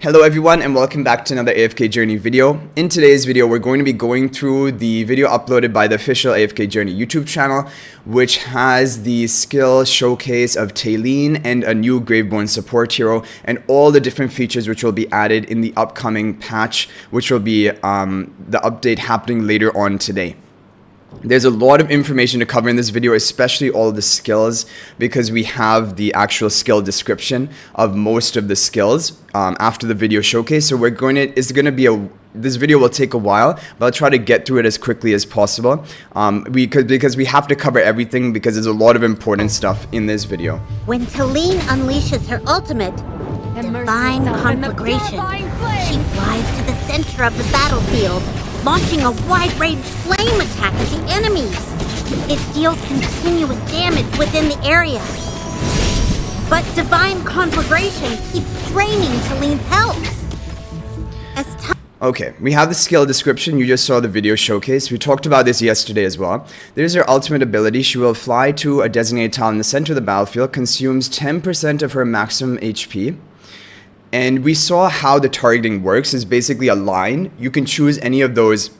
Hello everyone and welcome back to another AFK Journey video. In today's video, we're going to be going through the video uploaded by the official AFK Journey YouTube channel, which has the skill showcase of Talene and a new Graveborn support hero, and all the different features which will be added in the upcoming patch, which will be the update happening later on today. There's a lot of information to cover in this video, especially all the skills, because we have the actual skill description of most of the skills after the video showcase. So this video will take a while, but I'll try to get through it as quickly as possible because we have to cover everything, because there's a lot of important stuff in this video. When Talene unleashes her ultimate, Divine Conflagration, she flies to the center of the battlefield, launching a wide-range flame attack at the enemies. It deals continuous damage within the area. But Divine Conflagration keeps draining Talene's health. Okay, we have the skill description. You just saw the video showcase. We talked about this yesterday as well. There's her ultimate ability. She will fly to a designated tile in the center of the battlefield, consumes 10% of her maximum HP. And we saw how the targeting works. Is basically a line. You can choose any of those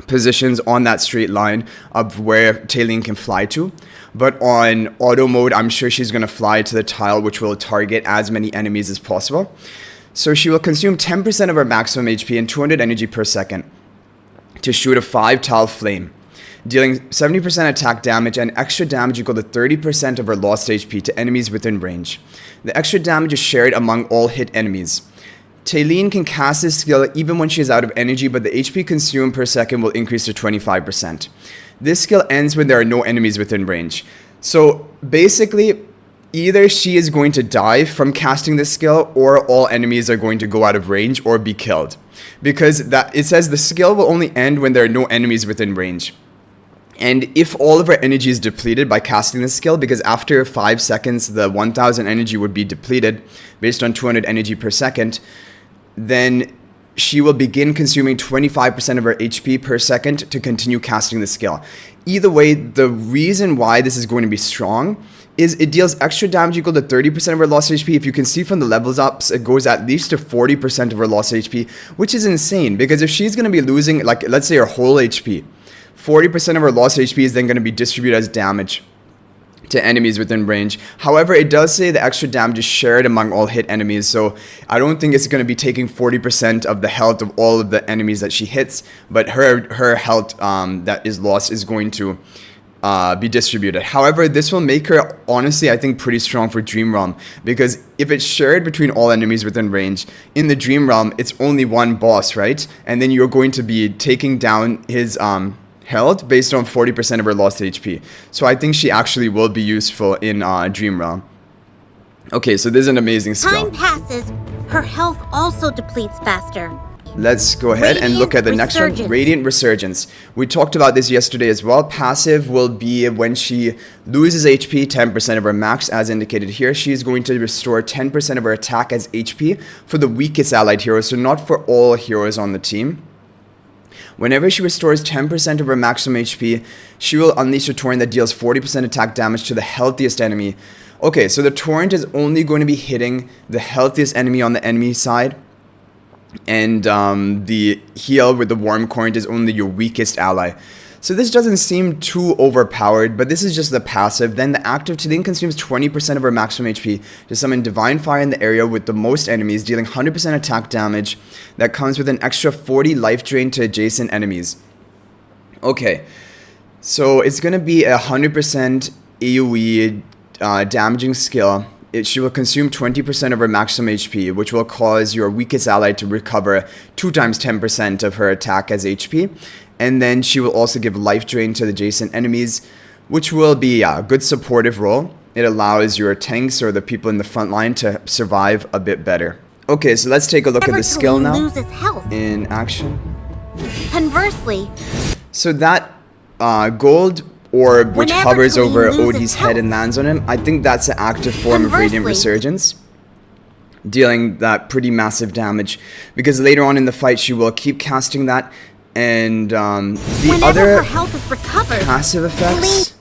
positions on that straight line of where Talene can fly to. But on auto mode, I'm sure she's going to fly to the tile which will target as many enemies as possible. So she will consume 10% of her maximum HP and 200 energy per second to shoot a 5-tile flame, dealing 70% attack damage and extra damage equal to 30% of her lost HP to enemies within range. The extra damage is shared among all hit enemies. Talene can cast this skill even when she is out of energy, but the HP consumed per second will increase to 25%. This skill ends when there are no enemies within range. So basically, either she is going to die from casting this skill, or all enemies are going to go out of range or be killed. Because it says the skill will only end when there are no enemies within range. And if all of her energy is depleted by casting this skill, because after 5 seconds the 1000 energy would be depleted based on 200 energy per second, then she will begin consuming 25% of her HP per second to continue casting the skill. Either way, the reason why this is going to be strong is it deals extra damage equal to 30% of her lost HP. If you can see from the levels ups, it goes at least to 40% of her lost HP, which is insane, because if she's going to be losing, like, let's say her whole HP, 40% of her lost HP is then going to be distributed as damage to enemies within range. However, it does say the extra damage is shared among all hit enemies, so I don't think it's going to be taking 40% of the health of all of the enemies that she hits, but her health that is lost is going to be distributed. However, this will make her, honestly, I think pretty strong for Dream Realm, because if it's shared between all enemies within range, in the Dream Realm, it's only one boss, right? And then you're going to be taking down his health based on 40% of her lost HP. So I think she actually will be useful in Dream Realm. Okay, so this is an amazing skill. Time passes, her health also depletes faster. Let's go ahead and look at the next one, Radiant Resurgence. We talked about this yesterday as well. Passive will be when she loses HP, 10% of her max, as indicated here. She is going to restore 10% of her attack as HP for the weakest allied heroes, so not for all heroes on the team. Whenever she restores 10% of her maximum HP, she will unleash a torrent that deals 40% attack damage to the healthiest enemy. Okay, so the torrent is only going to be hitting the healthiest enemy on the enemy side, and the heal with the warm current is only your weakest ally. So this doesn't seem too overpowered, but this is just the passive. Then the active, Talene consumes 20% of her maximum HP to summon Divine Fire in the area with the most enemies, dealing 100% attack damage that comes with an extra 40 life drain to adjacent enemies. Okay, so it's going to be a 100% AoE damaging skill. She will consume 20% of her maximum HP, which will cause your weakest ally to recover 2 times 10% of her attack as HP. And then she will also give life drain to the adjacent enemies, which will be a good supportive role. It allows your tanks or the people in the front line to survive a bit better. Okay, so let's take a look at the skill now in action. Conversely, so that gold orb which hovers over Odie's head and lands on him, I think that's the active form of Radiant Resurgence, dealing that pretty massive damage, because later on in the fight she will keep casting that. And the other passive effects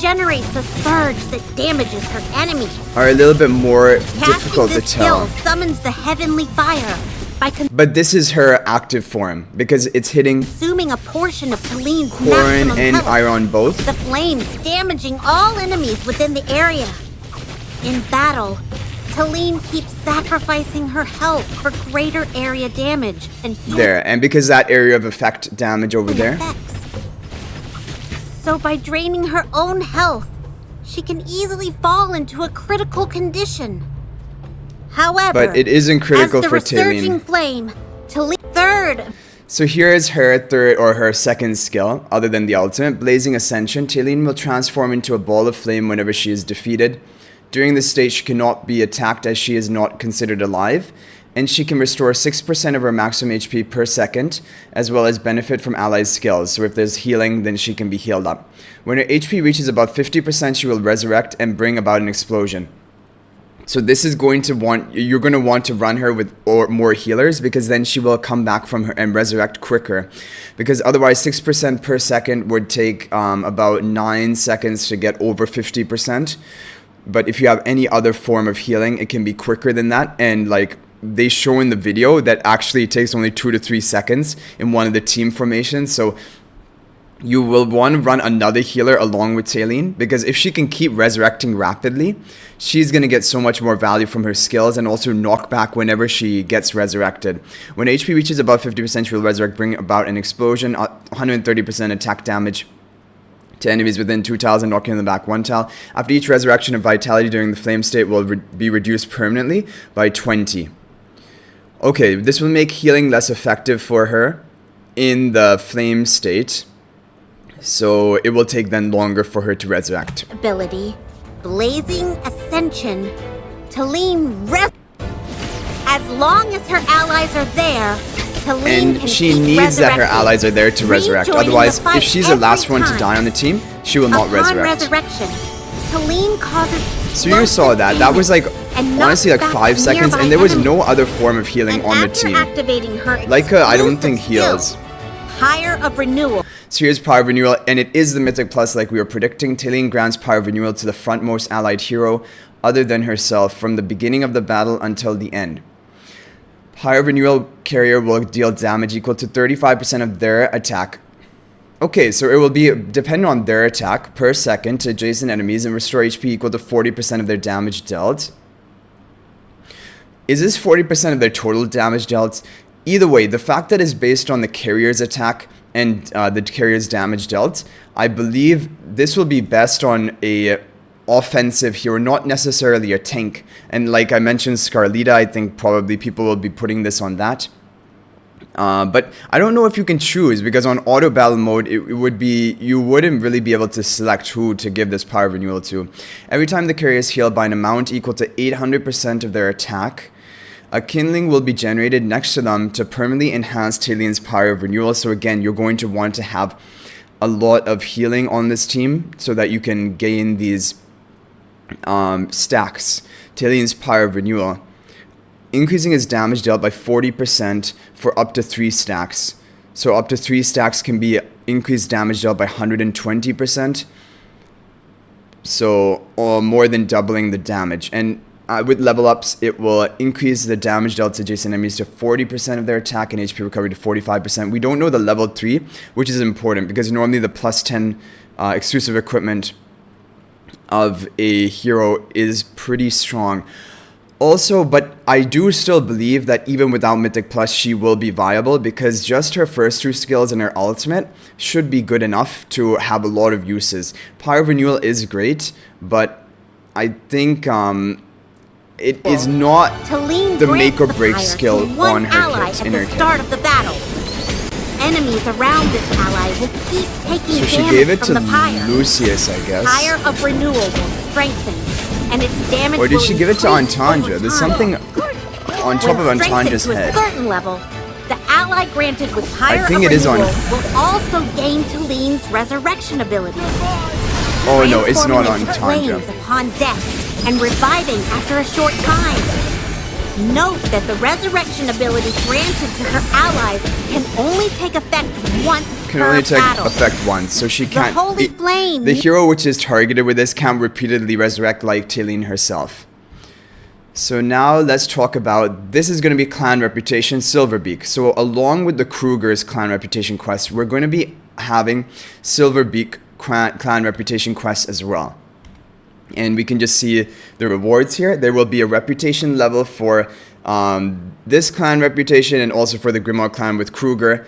generates a surge that damages her enemy. Are a little bit more difficult to tell. Skill summons the heavenly fire by but this is her active form because it's hitting consuming a portion of Talene's Corrin maximum and health. Iron both. The flames damaging all enemies within the area. In battle, Talene keeps sacrificing her health for greater area damage and there, and because that area of effect damage over there. Effects. So by draining her own health, she can easily fall into a critical condition. However, But it isn't critical as the for resurging Talene. flame, Talene third. So here is her third or her second skill, other than the ultimate, Blazing Ascension. Talene will transform into a ball of flame whenever she is defeated. During this stage, she cannot be attacked as she is not considered alive, and she can restore 6% of her maximum HP per second, as well as benefit from allies' skills. So if there's healing, then she can be healed up. When her HP reaches about 50%, she will resurrect and bring about an explosion. So this is you're going to want to run her with more healers, because then she will come back from her and resurrect quicker. Because otherwise 6% per second would take about 9 seconds to get over 50%. But if you have any other form of healing, it can be quicker than that. And like they show in the video that actually it takes only 2 to 3 seconds in one of the team formations. So you will want to run another healer along with Talene, because if she can keep resurrecting rapidly, she's going to get so much more value from her skills and also knockback whenever she gets resurrected. When HP reaches above 50%, she will resurrect, bring about an explosion, 130% attack damage to enemies within 2,000, knocking them back 1 tile. After each resurrection of vitality during the flame state will be reduced permanently by 20. Okay, this will make healing less effective for her in the flame state. So it will take then longer for her to resurrect. Ability, Blazing Ascension. Talene as long as her allies are there, Talene And can she keep needs that her resurrecting. allies are there to resurrect. Rejoining Otherwise, the fight if she's the last every one to time. die on the team, she will not Upon resurrect. resurrection, Talene causes So you saw that. That was like, and honestly, like knocks 5 back seconds, nearby and there was enemies. no other form of healing And on the after team. activating her Leica, I don't exclusive think heals. skill, Pyre of Renewal. So here's Power of Renewal, and it is the Mythic Plus like we were predicting. Talene grants Power of Renewal to the frontmost allied hero other than herself from the beginning of the battle until the end. Power of Renewal carrier will deal damage equal to 35% of their attack. Okay, so it will be dependent on their attack per second to adjacent enemies and restore HP equal to 40% of their damage dealt. Is this 40% of their total damage dealt? Either way, the fact that it's based on the carrier's attack and the carrier's damage dealt, I believe this will be best on a offensive hero, not necessarily a tank. And like I mentioned, Scarlita, I think probably people will be putting this on that. But I don't know if you can choose, because on auto battle mode, it would be, you wouldn't really be able to select who to give this Power of Renewal to. Every time the carrier is healed by an amount equal to 800% of their attack, a kindling will be generated next to them to permanently enhance Talene's Power of Renewal. So again, you're going to want to have a lot of healing on this team so that you can gain these stacks. Talene's Power of Renewal, increasing his damage dealt by 40% for up to 3 stacks. So up to 3 stacks can be increased damage dealt by 120%. So more than doubling the damage. And with level ups, it will increase the damage dealt to adjacent enemies to 40% of their attack and HP recovery to 45%. We don't know the level 3, which is important because normally the plus 10 exclusive equipment of a hero is pretty strong. Also, but I do still believe that even without Mythic Plus, she will be viable because just her first 2 skills and her ultimate should be good enough to have a lot of uses. Power of Renewal is great, but I think it is not Talene the make or grants the break fire skill to one on her ally kit, at in the her kit. start of the battle. Enemies around this ally will keep taking So she damage gave it from to the pyre. Lucius, I guess. Pyre of Renewal will strengthen, and its damage Or did will she give it to increase Antandra? over There's time. something on top of When Antandra's strengthened to a head. certain level, the ally granted with Pyre think of it is on- Renewal will also gain Talene's resurrection ability. Oh no, it's not on Transforming its Tandra. flames upon death and reviving after a short time. Note that the resurrection ability granted to her allies can only take effect once Can per only take battle. effect once, so she can't. The holy flame. The hero which is targeted with this can repeatedly resurrect like Talene herself. So now let's talk about, this is going to be clan reputation Silverbeak. So along with the Kruger's clan reputation quest, we're going to be having Silverbeak clan reputation quest as well. And we can just see the rewards here. There will be a reputation level for this clan reputation and also for the Grimoire clan with Kruger.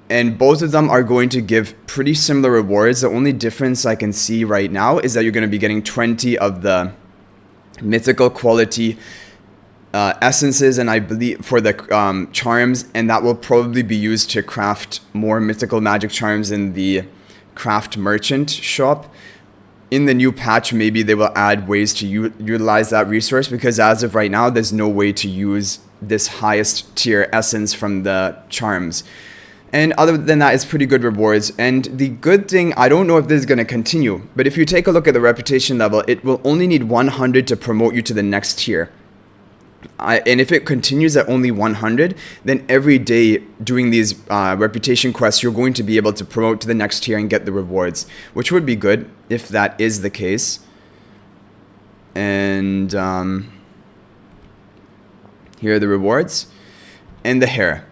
And both of them are going to give pretty similar rewards. The only difference I can see right now is that you're going to be getting 20 of the mythical quality essences, and I believe for the charms, and that will probably be used to craft more mythical magic charms in the craft merchant shop. In the new patch, maybe they will add ways to utilize that resource, because as of right now, there's no way to use this highest tier essence from the charms. And other than that, it's pretty good rewards. And the good thing, I don't know if this is going to continue, but if you take a look at the reputation level, it will only need 100 to promote you to the next tier. And if it continues at only 100, then every day doing these reputation quests, you're going to be able to promote to the next tier and get the rewards, which would be good if that is the case. And here are the rewards. And the hair.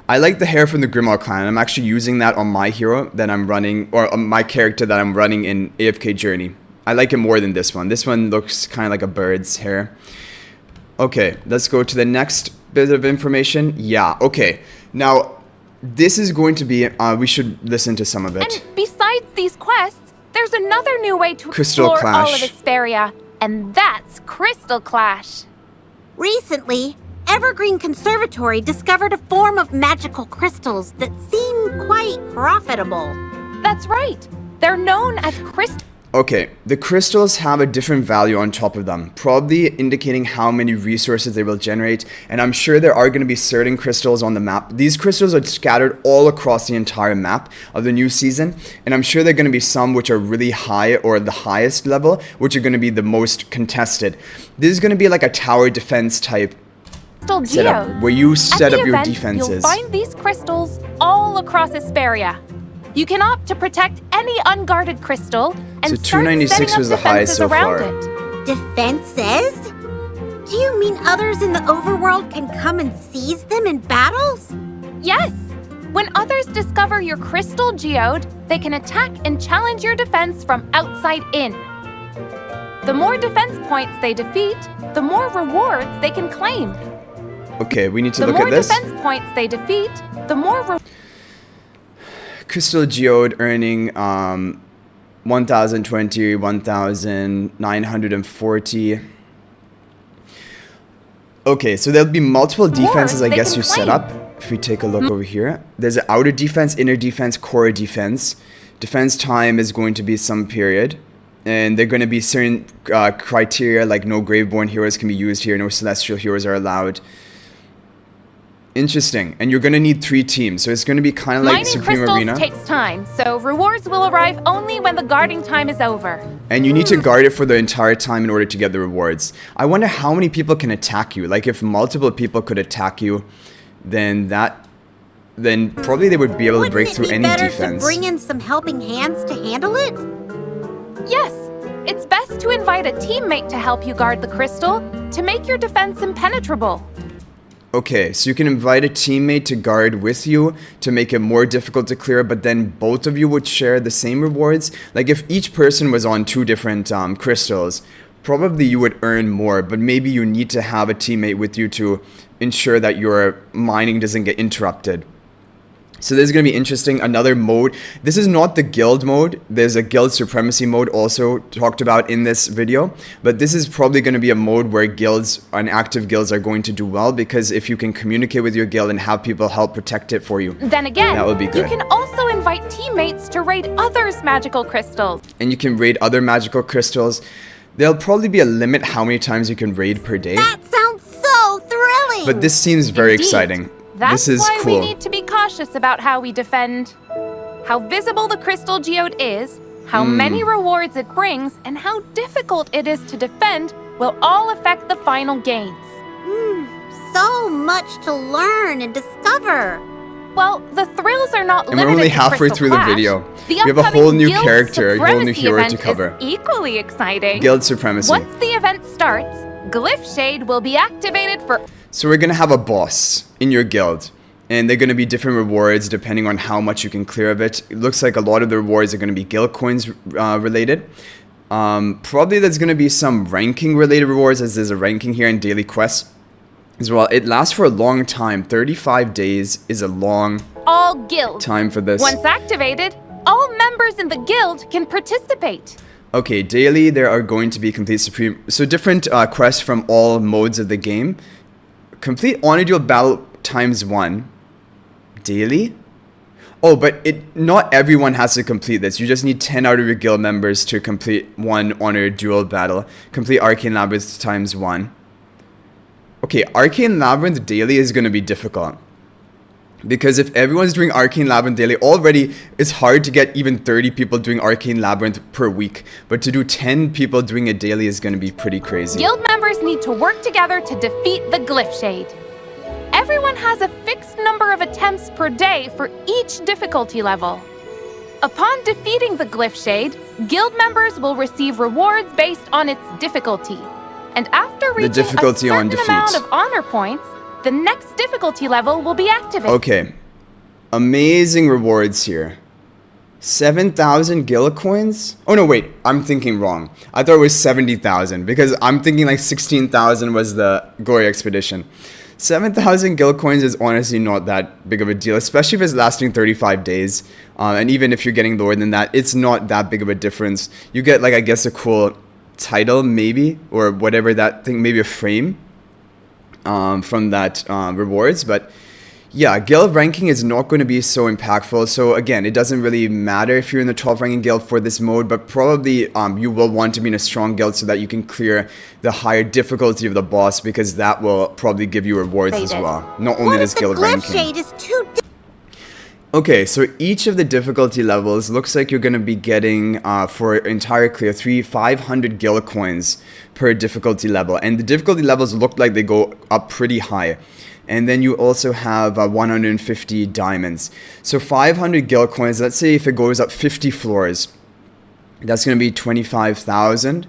I like the hair from the Grimoire clan. I'm actually using that on my hero that I'm running, or on my character that I'm running in AFK Journey. I like it more than this one. This one looks kind of like a bird's hair. Okay, let's go to the next bit of information. Yeah, okay. Now, this is going to be, we should listen to some of it. And besides these quests, there's another new way to Crystal explore all of Clash. Asperia, and that's Crystal Clash. Recently, Evergreen Conservatory discovered a form of magical crystals that seem quite profitable. That's right. They're known as crystal. Okay, the crystals have a different value on top of them, probably indicating how many resources they will generate, and I'm sure there are going to be certain crystals on the map. These crystals are scattered all across the entire map of the new season, and I'm sure there are going to be some which are really high, or the highest level, which are going to be the most contested. This is going to be like a tower defense type setup, Geodes. where you set At the up your event, defenses. You'll find these crystals all across Asperia. You can opt to protect any unguarded crystal and So start 296 setting up was the highest so defenses around far. it. Defenses? Do you mean others in the overworld can come and seize them in battles? Yes! When others discover your crystal geode, they can attack and challenge your defense from outside in. The more defense points they defeat, the more rewards they can claim. Okay, we need to The look more at this. defense points they defeat, the more Crystal Geode earning 1,020, 1,940. Okay, so there'll be multiple defenses, I they guess, can you set claim. up. If we take a look over here, there's an outer defense, inner defense, core defense. Defense time is going to be some period. And they're going to be certain criteria, like no Graveborn heroes can be used here, no Celestial heroes are allowed. Interesting. And you're going to need 3 teams, so it's going to be kind of like Mining Supreme crystals Arena. takes time, so rewards will arrive only when the guarding time is over. And you need to guard it for the entire time in order to get the rewards. I wonder how many people can attack you. Like, if multiple people could attack you, then probably they would be able to break through any Wouldn't it be better defense. to bring in some helping hands to handle it? Yes, it's best to invite a teammate to help you guard the crystal to make your defense impenetrable. Okay, so you can invite a teammate to guard with you to make it more difficult to clear, but then both of you would share the same rewards. Like, if each person was on 2 different crystals, probably you would earn more, but maybe you need to have a teammate with you to ensure that your mining doesn't get interrupted. So this is going to be interesting. Another mode. This is not the guild mode. There's a guild supremacy mode also talked about in this video. But this is probably going to be a mode where guilds and active guilds are going to do well, because if you can communicate with your guild and have people help protect it for you, Then again, that would be you good. can also invite teammates to raid others' magical crystals. And you can raid other magical crystals. There'll probably be a limit how many times you can raid per day. That sounds so thrilling! But this seems very Indeed. exciting. That's This is why cool. we need to be cautious about how we defend. How visible the crystal geode is, how many rewards it brings, and how difficult it is to defend will all affect the final gains. so much to learn and discover. Well, the thrills are not And limited we're only to halfway Crystal through Clash. the video. The We have a upcoming whole new Guild character, a whole new Supremacy hero to event cover. is equally exciting. Guild Supremacy. Once the event starts, Glyph Shade will be activated for... So we're gonna have a boss in your guild, and they're gonna be different rewards depending on how much you can clear of it. It looks like a lot of the rewards are gonna be guild coins related. Probably there's gonna be some ranking related rewards, as there's a ranking here in daily quests as well. It lasts for a long time. 35 days is a long all guilds. time for this. Once activated, all members in the guild can participate. Okay, daily there are going to be complete different quests from all modes of the game. Complete honor duel battle ×1 daily. Oh, but not everyone has to complete this. You just need 10 out of your guild members to complete one honor duel battle. Complete Arcane Labyrinth ×1. Okay, Arcane Labyrinth daily is going to be difficult. Because if everyone's doing Arcane Labyrinth daily, already it's hard to get even 30 people doing Arcane Labyrinth per week. But to do 10 people doing it daily is going to be pretty crazy. Guild members need to work together to defeat the Glyph Shade. Everyone has a fixed number of attempts per day for each difficulty level. Upon defeating the Glyph Shade, guild members will receive rewards based on its difficulty. And after reaching a certain amount of honor points, the next difficulty level will be activated. Okay. Amazing rewards here. 7,000 guild coins? Oh no, wait. I'm thinking wrong. I thought it was 70,000 because I'm thinking like 16,000 was the Glory Expedition. 7,000 guild coins is honestly not that big of a deal, especially if it's lasting 35 days. And even if you're getting lower than that, it's not that big of a difference. You get like, I guess, a cool title maybe, or whatever that thing, maybe a frame. From that rewards, but yeah, guild ranking is not going to be so impactful. So again, it doesn't really matter if you're in the 12th ranking guild for this mode, but probably you will want to be in a strong guild so that you can clear the higher difficulty of the boss, because that will probably give you rewards as well. Not only this guild ranking. Shade is too Okay, so each of the difficulty levels looks like you're going to be getting, for entire clear, 500 guild coins per difficulty level. And the difficulty levels look like they go up pretty high. And then you also have 150 diamonds. So 500 guild coins, let's say if it goes up 50 floors, that's going to be 25,000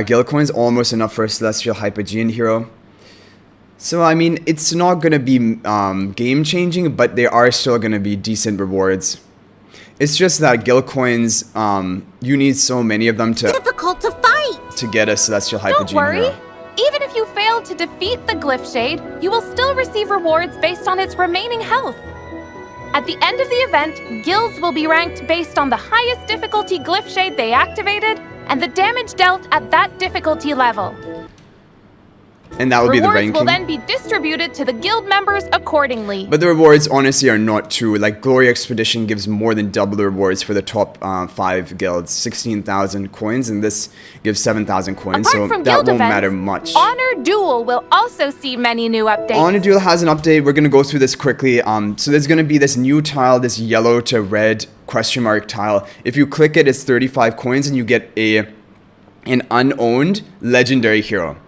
guild coins, almost enough for a Celestial Hypogean hero. So, I mean, it's not going to be game-changing, but there are still going to be decent rewards. It's just that guild coins, you need so many of them difficult to fight to get a Celestial Hypogean Don't worry. hero. Even if you fail to defeat the Glyph Shade, you will still receive rewards based on its remaining health. At the end of the event, guilds will be ranked based on the highest difficulty Glyph Shade they activated and the damage dealt at that difficulty level. And that would be the ranking. Rewards will then be distributed to the guild members accordingly. But the rewards honestly are not true. Like Glory Expedition gives more than double the rewards for the top 5 guilds, 16,000 coins, and this gives 7,000 coins. Apart from that guild won't events, matter much. Honor Duel will also see many new updates. Honor Duel has an update. We're gonna go through this quickly. So there's gonna be this new tile, this yellow to red question mark tile. If you click it, it's 35 coins, and you get an unowned legendary hero.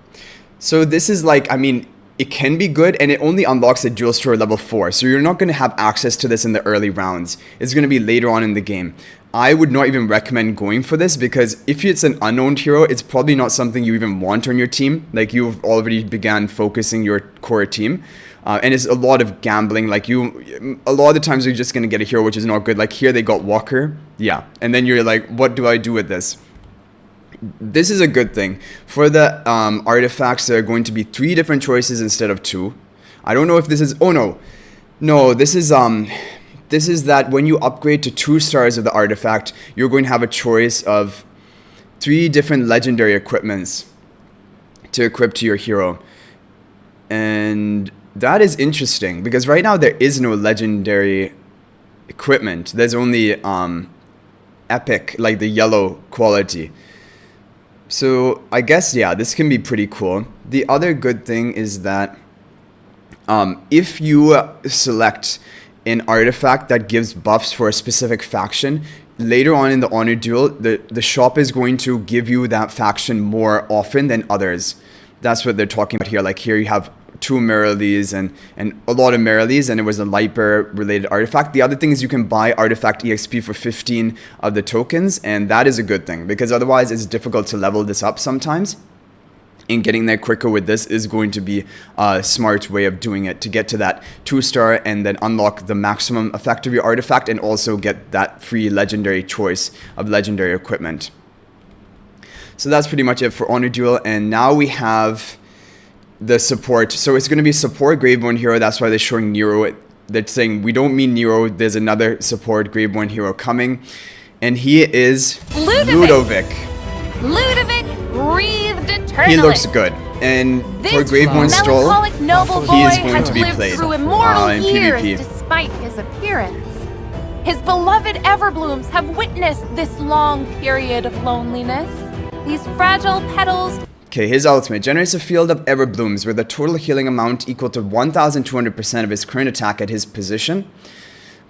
So this is like, I mean, it can be good, and it only unlocks at Duel Store level 4. So you're not going to have access to this in the early rounds. It's going to be later on in the game. I would not even recommend going for this, because if it's an unknown hero, it's probably not something you even want on your team. Like, you've already began focusing your core team. And it's a lot of gambling. Like, a lot of the times you're just going to get a hero which is not good. Like here they got Walker. Yeah. And then you're like, what do I do with this? This is a good thing. For the artifacts, there are going to be 3 different choices instead of 2. I don't know if this is... Oh, no. No, this is that when you upgrade to 2 stars of the artifact, you're going to have a choice of 3 different legendary equipments to equip to your hero. And that is interesting, because right now there is no legendary equipment. There's only epic, like the yellow quality. So I guess, yeah, this can be pretty cool. The other good thing is that if you select an artifact that gives buffs for a specific faction, later on in the Honor Duel, the shop is going to give you that faction more often than others. That's what they're talking about here. Like here you have 2 Merrilies and a lot of Merrilies, and it was a Liper related artifact. The other thing is you can buy artifact EXP for 15 of the tokens, and that is a good thing because otherwise it's difficult to level this up sometimes. And getting there quicker with this is going to be a smart way of doing it to get to that 2-star and then unlock the maximum effect of your artifact and also get that free legendary choice of legendary equipment. So that's pretty much it for Honor Duel, and now we have the support. So it's going to be support Graveborn Hero. That's why they're showing Nero. They're saying we don't mean Nero. There's another support Graveborn Hero coming, and he is Ludovic. Ludovic breathed eternally. He looks good, and for Graveborn Stole, he is going to be played through immortal in years PvP. despite his appearance. His beloved Everblooms have witnessed this long period of loneliness. These fragile petals. Okay, his ultimate generates a field of Everblooms with a total healing amount equal to 1,200% of his current attack at his position,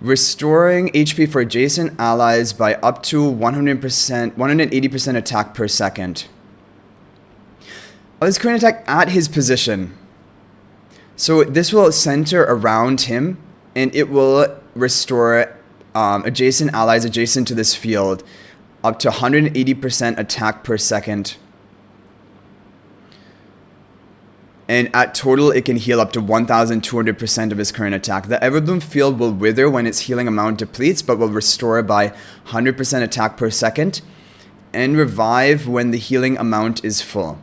restoring HP for adjacent allies by up to 180% attack per second. His current attack at his position. So this will center around him, and it will restore adjacent allies adjacent to this field up to 180% attack per second. And at total, it can heal up to 1,200% of his current attack. The Everbloom field will wither when its healing amount depletes, but will restore by 100% attack per second, and revive when the healing amount is full.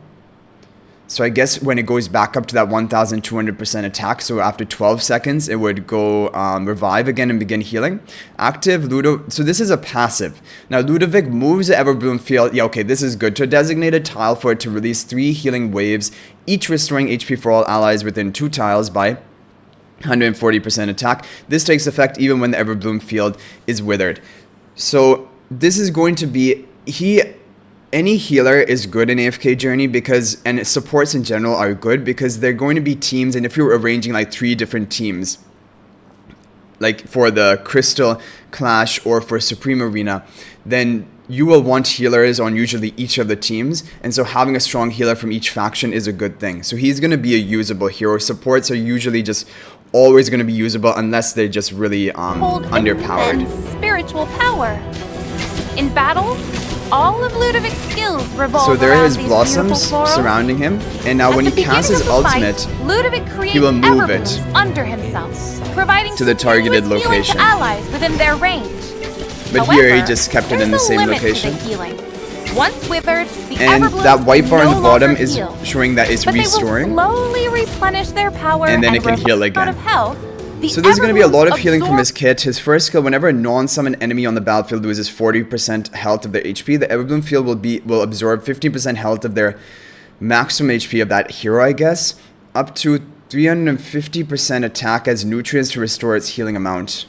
So I guess when it goes back up to that 1,200% attack, so after 12 seconds, it would go revive again and begin healing. Active so this is a passive. Now Ludovic moves the Everbloom field. Yeah, okay, this is good. To a designated tile for it to release 3 healing waves, each restoring HP for all allies within 2 tiles by 140% attack. This takes effect even when the Everbloom field is withered. So this is going to be any healer is good in AFK Journey and supports in general are good because they're going to be teams, and if you're arranging like 3 different teams, like for the Crystal Clash or for Supreme Arena, then you will want healers on usually each of the teams, and so having a strong healer from each faction is a good thing. So he's going to be a usable hero. Supports are usually just always going to be usable unless they're just really underpowered. Spiritual power. In battle, all of Ludovic's skills revolve so there are around his these blossoms surrounding him, and now when he casts his ultimate, Ludovic he will move it Everblooms under himself, providing to the targeted continuous healing location. to allies within their range. But However, here he just kept it in the there's a same limit to the location. healing. Once withered, the And Everblooms that white bar can on the no bottom longer is heal. showing that it's But restoring. They will slowly replenish their power And then it can heal revive out again. of health. The So there's going to be a lot of healing from Everblooms his kit. His first skill, whenever a non-summon enemy on the battlefield loses 40% health of their HP, the Everbloom field will absorb 15% health of their maximum HP of that hero, I guess, up to 350% attack as nutrients to restore its healing amount.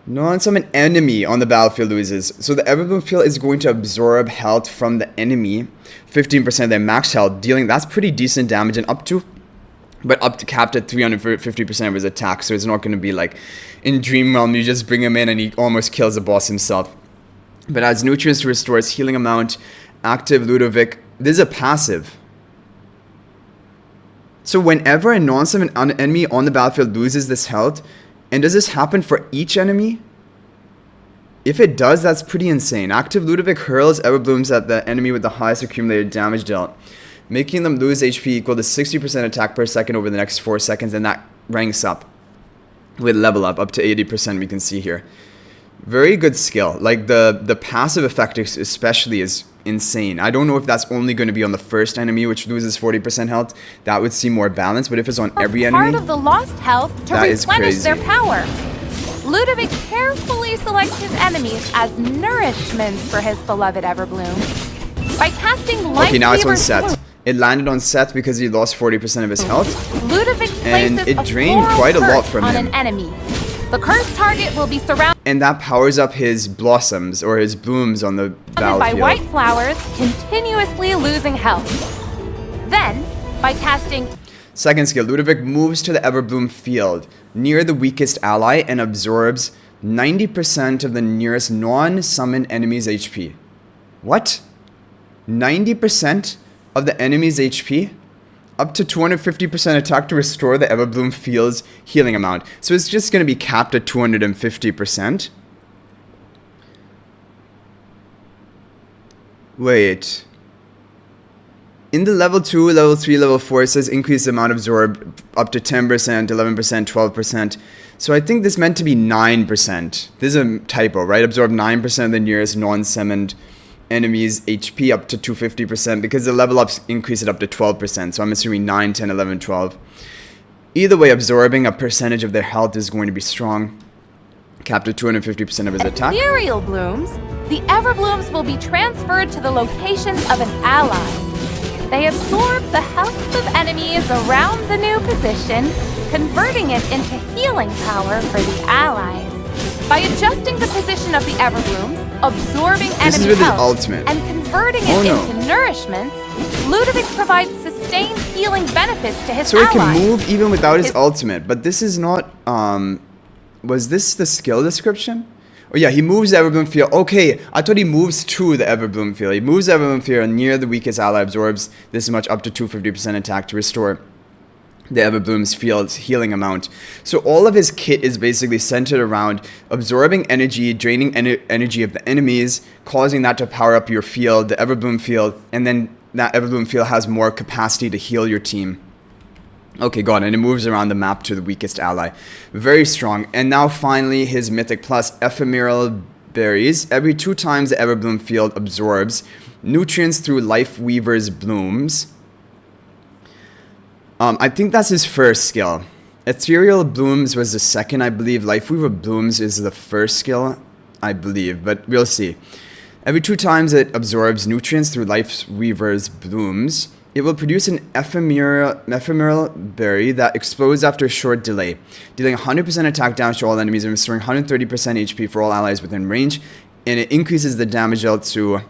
Non-summon enemy on the battlefield loses. So the Everbloom field is going to absorb health from the enemy, 15% of their max health, dealing that's pretty decent damage, and up to capped at 350% of his attack. So it's not going to be like in Dream Realm you just bring him in and he almost kills the boss himself. But as nutrients to restore its healing amount, active Ludovic. This is a passive. So whenever a non-summon enemy on the battlefield loses this health, and does this happen for each enemy? If it does, that's pretty insane. Active Ludovic hurls Everblooms at the enemy with the highest accumulated damage dealt, making them lose HP equal to 60% attack per second over the next 4 seconds, and that ranks up with level up to 80%, we can see here. Very good skill. Like the passive effect especially is insane. I don't know if that's only going to be on the first enemy, which loses 40% health. That would seem more balanced, but if it's on every enemy, part of the lost health to that is replenish crazy. their power. Ludovic carefully selects his enemies as nourishment for his beloved Everbloom. By casting Light okay, now it's on Weaver's Seth. Bloom, It landed on Seth because he lost 40% of his health. Ludovic And places it a drained floral quite a lot curse from on him. an enemy. The cursed target will be surrounded And that powers up his blossoms or his blooms on the by battlefield. white flowers, continuously losing health. Then, by casting Second skill, Ludovic moves to the Everbloom field near the weakest ally and absorbs 90% of the nearest non-summoned enemy's HP. What? 90% of the enemy's HP, up to 250% attack to restore the Everbloom Field's healing amount. So it's just going to be capped at 250%. Wait. In the level 2, level 3, level 4, it says increase the amount absorbed up to 10%, 11%, 12%. So I think this meant to be 9%. This is a typo, right? Absorb 9% of the nearest non-summoned enemy's HP up to 250% because the level ups increase it up to 12%. So I'm assuming 9, 10, 11, 12. Either way, absorbing a percentage of their health is going to be strong. Capped at 250% of his attack. Ethereal blooms. The Everblooms will be transferred to the locations of an ally. They absorb the health of enemies around the new position, converting it into healing power for the allies. By adjusting the position of the Everblooms, absorbing enemy health, and converting it into nourishments, Ludovic provides sustained healing benefits to his allies. So he can move even without his ultimate, but this is not, was this the skill description? Oh yeah, he moves the Everbloom Field. Okay, I thought he moves to the Everbloom Field. He moves the Everbloom Field and near the weakest ally absorbs this much up to 250% attack to restore the Everbloom's Field's healing amount. So all of his kit is basically centered around absorbing energy, draining energy of the enemies, causing that to power up your field, the Everbloom Field, and then that Everbloom Field has more capacity to heal your team. Okay, got it. And it moves around the map to the weakest ally. Very strong. And now finally his Mythic Plus Ephemeral Berries. Every 2 times the Everbloom Field absorbs nutrients through Life Weaver's blooms. I think that's his first skill. Ethereal Blooms was the second, I believe. Life Weaver Blooms is the first skill, I believe. But we'll see. Every 2 times it absorbs nutrients through Life Weaver's blooms, it will produce an ephemeral berry that explodes after a short delay, dealing 100% attack damage to all enemies and restoring 130% HP for all allies within range. And it increases the damage dealt to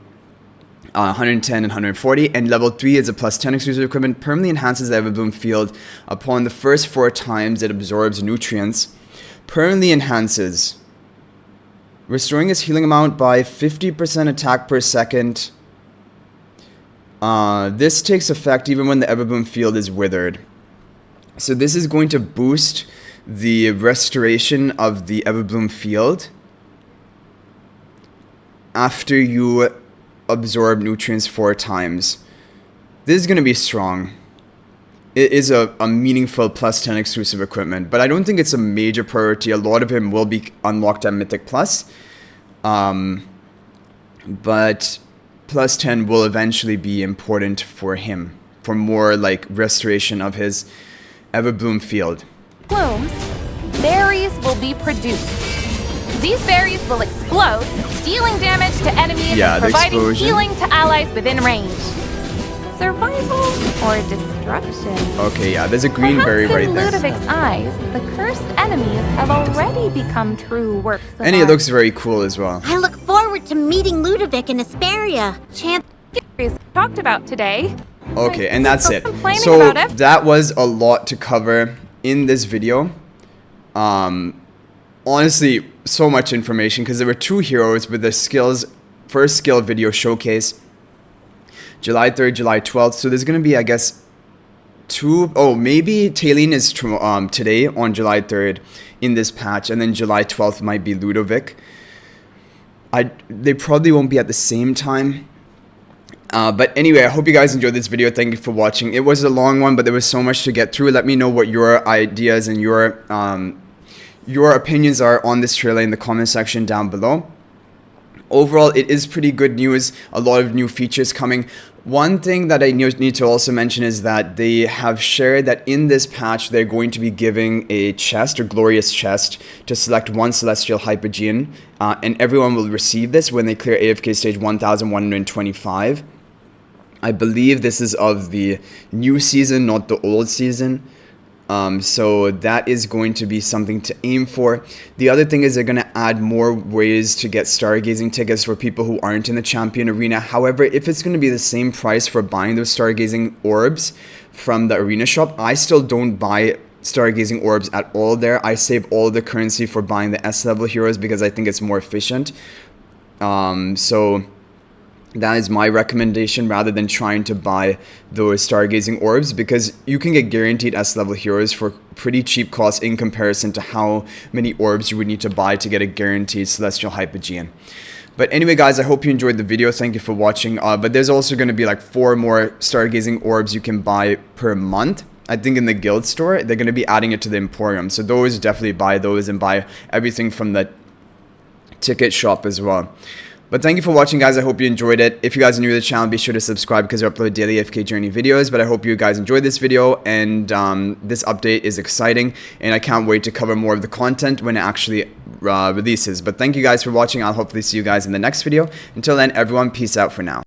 110 and 140. And level 3 is a plus 10 exclusive equipment. Permanently enhances the Everbloom Field upon the first 4 times it absorbs nutrients. Permanently enhances, restoring its healing amount by 50% attack per second. This takes effect even when the Everbloom Field is withered. So this is going to boost the restoration of the Everbloom Field after you absorb nutrients 4 times. This is going to be strong. It is a meaningful plus 10 exclusive equipment, but I don't think it's a major priority. A lot of him will be unlocked at Mythic Plus. But plus 10 will eventually be important for him, for more like restoration of his Everbloom Field. Blooms, berries will be produced. These berries will explode, dealing damage to enemies and providing healing to allies within range. Survival or destruction? Okay, yeah, there's a green berry right there. In Ludovic's eyes, the cursed enemies have already become true works of and it looks very cool as well. I look forward to meeting Ludovic in Asperia. Chance talked about today. Okay, and that's it. So that was a lot to cover in this video. Honestly, so much information because there were 2 heroes with the skills, first skill video showcase. July 3rd, July 12th. So there's going to be, I guess, 2... Oh, maybe Talene is today on July 3rd in this patch. And then July 12th might be Ludovic. They probably won't be at the same time. But anyway, I hope you guys enjoyed this video. Thank you for watching. It was a long one, but there was so much to get through. Let me know what your ideas and your opinions are on this trailer in the comment section down below. Overall, it is pretty good news. A lot of new features coming. One thing that I need to also mention is that they have shared that in this patch, they're going to be giving a chest or glorious chest to select 1 Celestial Hypogean. And everyone will receive this when they clear AFK stage 1125. I believe this is of the new season, not the old season. So that is going to be something to aim for. The other thing is they're going to add more ways to get stargazing tickets for people who aren't in the champion arena. However, if it's going to be the same price for buying those stargazing orbs from the arena shop, I still don't buy stargazing orbs at all there. I save all the currency for buying the S level heroes because I think it's more efficient. So That is my recommendation rather than trying to buy those stargazing orbs, because you can get guaranteed S level heroes for pretty cheap cost in comparison to how many orbs you would need to buy to get a guaranteed celestial hypogean. But anyway, guys, I hope you enjoyed the video. Thank you for watching. But there's also going to be like 4 more stargazing orbs you can buy per month. I think in the guild store, they're going to be adding it to the Emporium. So those, definitely buy those and buy everything from the ticket shop as well. But thank you for watching, guys. I hope you enjoyed it. If you guys are new to the channel, be sure to subscribe because I upload daily AFK journey videos. But I hope you guys enjoyed this video, and this update is exciting, and I can't wait to cover more of the content when it actually releases. But thank you guys for watching. I'll hopefully see you guys in the next video. Until then, everyone, peace out for now.